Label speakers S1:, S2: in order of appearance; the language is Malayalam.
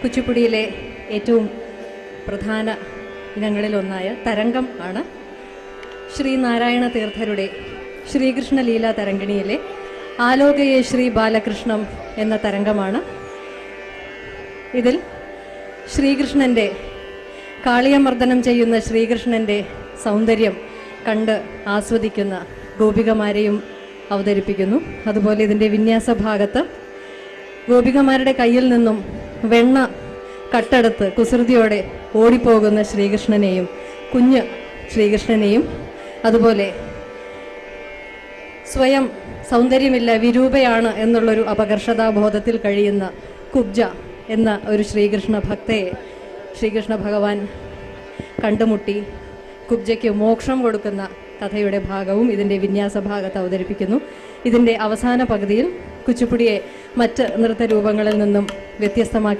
S1: കുച്ചിപ്പുടിയിലെ ഏറ്റവും പ്രധാന ഇനങ്ങളിലൊന്നായ തരംഗം ആണ്. ശ്രീനാരായണ തീർത്ഥരുടെ ശ്രീകൃഷ്ണ ലീലാ തരംഗിണിയിലെ ആലോകയെ ശ്രീ ബാലകൃഷ്ണം എന്ന തരംഗമാണ്. ഇതിൽ ശ്രീകൃഷ്ണൻ്റെ കാളിയമർദ്ദനം ചെയ്യുന്ന ശ്രീകൃഷ്ണൻ്റെ സൗന്ദര്യം കണ്ട് ആസ്വദിക്കുന്ന ഗോപികമാരെയും അവതരിപ്പിക്കുന്നു. അതുപോലെ ഇതിൻ്റെ വിന്യാസ ഭാഗത്ത് ഗോപികമാരുടെ കയ്യിൽ നിന്നും വെണ്ണ കട്ടെടുത്ത് കുസൃതിയോടെ ഓടിപ്പോകുന്ന ശ്രീകൃഷ്ണനെയും കുഞ്ഞ് ശ്രീകൃഷ്ണനെയും അതുപോലെ സ്വയം സൗന്ദര്യമില്ല വിരൂപയാണ് എന്നുള്ളൊരു അപകർഷതാബോധത്തിൽ കഴിയുന്ന കുബ്ജ എന്ന ഒരു ശ്രീകൃഷ്ണ ഭക്തയെ ശ്രീകൃഷ്ണ ഭഗവാൻ കണ്ടുമുട്ടി കുബ്ജയ്ക്ക് മോക്ഷം കൊടുക്കുന്ന കഥയുടെ ഭാഗവും ഇതിൻ്റെ വിന്യാസ ഭാഗത്ത് അവതരിപ്പിക്കുന്നു. ഇതിൻ്റെ അവസാന പകുതിയിൽ കുച്ചിപ്പുടിയെ മറ്റ് നൃത്തരൂപങ്ങളിൽ നിന്നും വ്യത്യസ്തമാക്കി